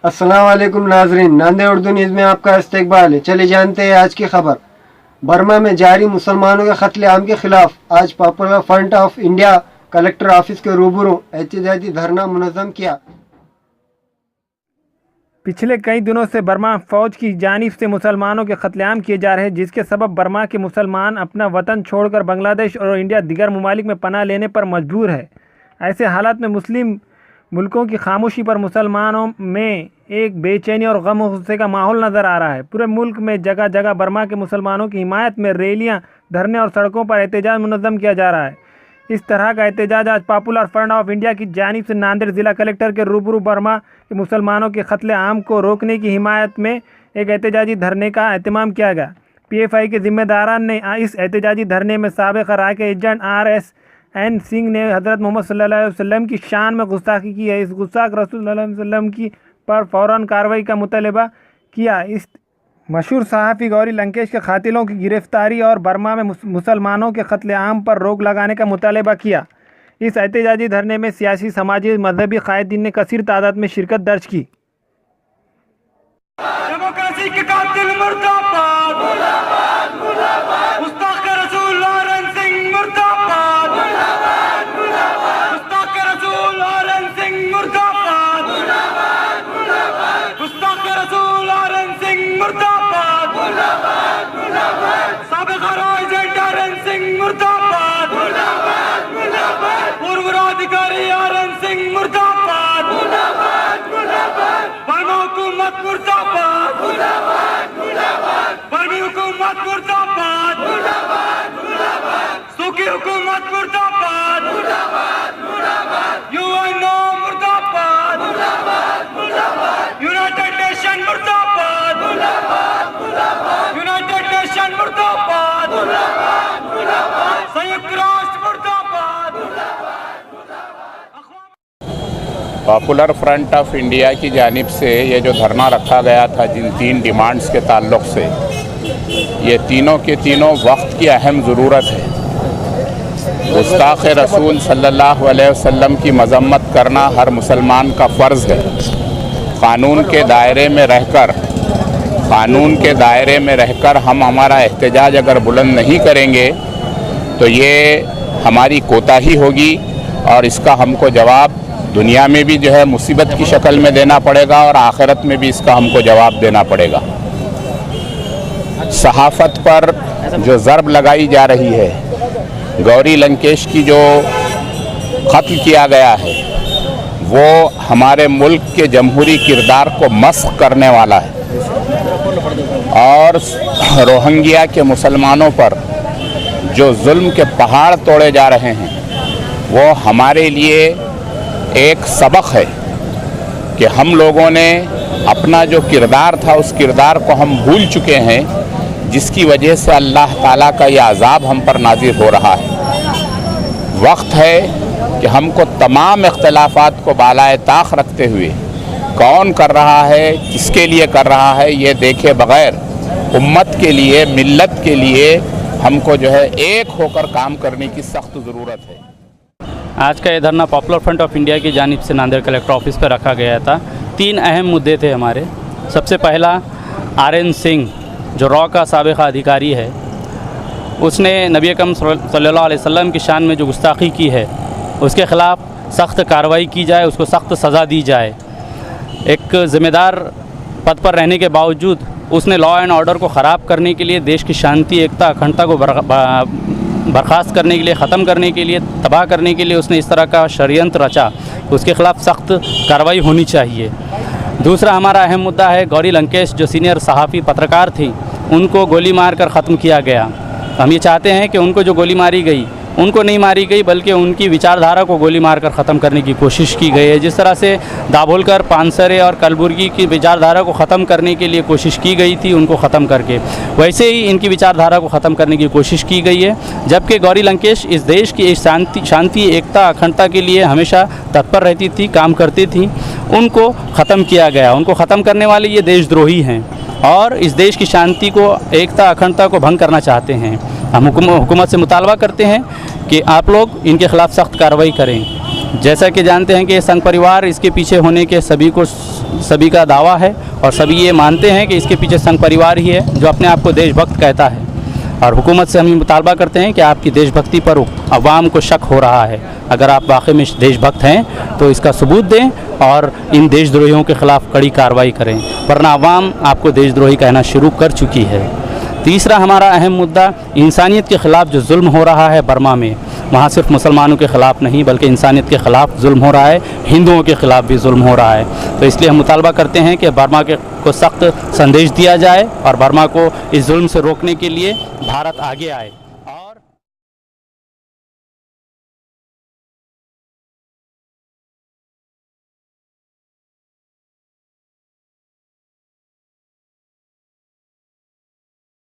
अस्सलाम वालेकुम नाजरीन, नांदेड़ उर्दू न्यूज़ में आपका इस्तकबाल है। चलिए जानते हैं आज की खबर। बर्मा में जारी मुसलमानों के कत्लेआम के खिलाफ आज popular front of India collector office के रूबरू एहतजाजी धरना मुनज़्ज़म किया। पिछले कई दिनों से बर्मा फ़ौज की जानिब से मुसलमानों के कत्लेआम किए जा रहे हैं, जिसके सबब बर्मा के मुसलमान अपना वतन छोड़कर बांग्लादेश और इंडिया दीगर ममालिक में पनाह लेने पर मजबूर है। ऐसे हालात में मुस्लिम मुल्कों की खामोशी पर मुसलमानों में एक बेचैनी और गम गुस्से का माहौल नज़र आ रहा है। पूरे मुल्क में जगह जगह बर्मा के मुसलमानों की हिमायत में रैलियां, धरने और सड़कों पर एहतजाज मुनज़्ज़म किया जा रहा है। इस तरह का एहतजाज आज पॉपुलर फ्रंट ऑफ इंडिया की जानिब से नांदेड़ ज़िला कलेक्टर के रूबरू बर्मा के मुसलमानों के कत्लेआम को रोकने की हिमायत में एक एहतजाजी धरने का एहतमाम किया गया। PFI के ज़िम्मेदारान ने इस एहतजाजी धरने में साबिक़ राय के एजेंट RSN सिंह ने हज़रत मोहम्मद सल्लल्लाहु अलैहि वसल्लम की शान में गुस्ताखी की है। इस गुस्ताख रसूल सल्लल्लाहु अलैहि वसल्लम की पर फ़ौरन कार्रवाई का मुतालबा किया। इस मशहूर सहाफ़ी गौरी लंकेश के कातिलों की गिरफ्तारी और बर्मा में मुसलमानों के कत्लेआम पर रोक लगाने का मुतालबा किया। इस एहतजाजी धरने में सियासी, समाजी, मजहबी कायदीन ने कसीर तादाद में शिरकत दर्ज की। डेमोक्रेसी के कातिल मुर्दाबाद, मुर्दाबाद, मुर्दाबाद। गुस्ताख रसूल आरएन सिंह मुर्दाबाद, मुर्दाबाद, मुर्दाबाद। गुस्ताख रसूल आरएन सिंह मुर्दाबाद, मुर्दाबाद, मुर्दाबाद। गुस्ताख रसूल आरएन सिंह मुर्दाबाद, मुर्दाबाद, मुर्दाबाद। साबिक़ एजेंट आरएन सिंह मुर्दाबाद, मुर्दाबाद, मुर्दाबाद। पूर्व अधिकारी आरएन सिंह मुर्दाबाद, मुर्दाबाद, मुर्दाबाद। बर्मा हुकूमत मुर्दाबाद, मुर्दाबाद, मुर्दाबाद। बर्मी हुकूमत मुर्दाबाद, मुर्दाबाद, मुर्दाबाद। सूखी हुकूमत मुर्दाबाद, मुर्दाबाद, मुर्दाबाद। UNO मुर्दाबाद, मुर्दाबाद, मुर्दाबाद। यूनाइटेड नेशन मुर्दाबाद, मुर्दाबाद, मुर्दाबाद। यूनाइटेड नेशन मुर्दाबाद, मुर्दाबाद, मुर्दाबाद। संयुक्त राष्ट्र मुर्दाबाद, मुर्दाबाद, मुर्दाबाद। पॉपुलर फ्रंट ऑफ इंडिया की जानिब से ये जो धरना रखा गया था जिन 3 डिमांड्स के ताल्लुक़ से, ये तीनों के तीनों वक्त की अहम ज़रूरत है। गुस्ताख़ रसूल सल्लल्लाहु अलैहि वसल्लम की मज़म्मत करना हर मुसलमान का फ़र्ज़ है। क़ानून के दायरे में रहकर हम हमारा एहतजाज अगर बुलंद नहीं करेंगे तो ये हमारी कोताही होगी और इसका हमको जवाब दुनिया में भी जो है मुसीबत की शक्ल में देना पड़ेगा और आखिरत में भी इसका हमको जवाब देना पड़ेगा। सहाफ़त पर जो ज़र्ब लगाई जा रही है, गौरी लंकेश की जो कत्ल किया गया है, वो हमारे मुल्क के जमहूरी किरदार को मस्ख़ करने वाला है और रोहिंग्या के मुसलमानों पर जो जुल्म के पहाड़ तोड़े जा रहे हैं, वो हमारे लिए एक सबक है कि हम लोगों ने अपना जो किरदार था उस किरदार को हम भूल चुके हैं, जिसकी वजह से अल्लाह ताला का ये अज़ाब हम पर नाज़िल हो रहा है। वक्त है कि हमको तमाम इख्तिलाफ़ात को बालाए ताक़ रखते हुए कौन कर रहा है, किसके लिए कर रहा है, ये देखे बग़ैर उम्मत के लिए, मिल्लत के लिए हमको जो है एक होकर काम करने की सख्त ज़रूरत है। आज का ये धरना पॉपुलर फ्रंट ऑफ इंडिया की जानिब से नांदेड़ कलेक्टर ऑफिस पर रखा गया था। 3 अहम मुद्दे थे हमारे। सबसे पहला, RN सिंह जो रॉ का साबिक़ा अधिकारी है, उसने नबी अकरम सल्लल्लाहु अलैहि वसल्लम की शान में जो गुस्ताखी की है, उसके ख़िलाफ़ सख्त कार्रवाई की जाए, उसको सख्त सज़ा दी जाए। एक ज़िम्मेदार पद पर रहने के बावजूद उसने लॉ एंड ऑर्डर को ख़राब करने के लिए, देश की शांति, एकता, अखंडता को बर्खास्त करने के लिए, ख़त्म करने के लिए, तबाह करने के लिए उसने इस तरह का षड्यंत्र रचा। उसके ख़िलाफ़ सख्त कार्रवाई होनी चाहिए। दूसरा हमारा अहम मुद्दा है गौरी लंकेश जो सीनियर सहाफ़ी पत्रकार थी, उनको गोली मार कर ख़त्म किया गया। हम ये चाहते हैं कि उनको जो गोली मारी गई, उनको नहीं मारी गई बल्कि उनकी विचारधारा को गोली मारकर ख़त्म करने की कोशिश की गई है। जिस तरह से दाभोलकर, पानसरे और कलबुर्गी की विचारधारा को ख़त्म करने के लिए कोशिश की गई थी, उनको ख़त्म करके, वैसे ही इनकी विचारधारा को ख़त्म करने की कोशिश की गई है। जबकि गौरी लंकेश इस देश की शांति, एकता, अखंडता के लिए हमेशा तत्पर रहती थी, काम करती थी, उनको ख़त्म किया गया। उनको ख़त्म करने वाले ये देशद्रोही हैं और इस देश की शांति को, एकता, अखंडता को भंग करना चाहते हैं। हम हुकूमत से मुतालबा करते हैं कि आप लोग इनके ख़िलाफ़ सख्त कार्रवाई करें। जैसा कि जानते हैं कि संघ परिवार इसके पीछे होने के सभी का दावा है और सभी ये मानते हैं कि इसके पीछे संघ परिवार ही है जो अपने आप को देशभक्त कहता है। और हुकूमत से हम ये मुतालबा करते हैं कि आपकी देशभक्ति पर अवाम को शक हो रहा है। अगर आप वाकई में देशभक्त हैं तो इसका सबूत दें और इन देशद्रोहियों के ख़िलाफ़ कड़ी कार्रवाई करें, वरना अवाम आपको देशद्रोही कहना शुरू कर चुकी है। तीसरा हमारा अहम मुद्दा इंसानियत के ख़िलाफ़ जो जुल्म हो रहा है बर्मा में, वहाँ सिर्फ मुसलमानों के ख़िलाफ़ नहीं बल्कि इंसानियत के ख़िलाफ़ जुल्म हो रहा है, हिंदुओं के ख़िलाफ़ भी जुल्म हो रहा है। तो इसलिए हम मुतालबा करते हैं कि बर्मा को सख्त संदेश दिया जाए और बर्मा को इस जुल्म से रोकने के लिए भारत आगे आए।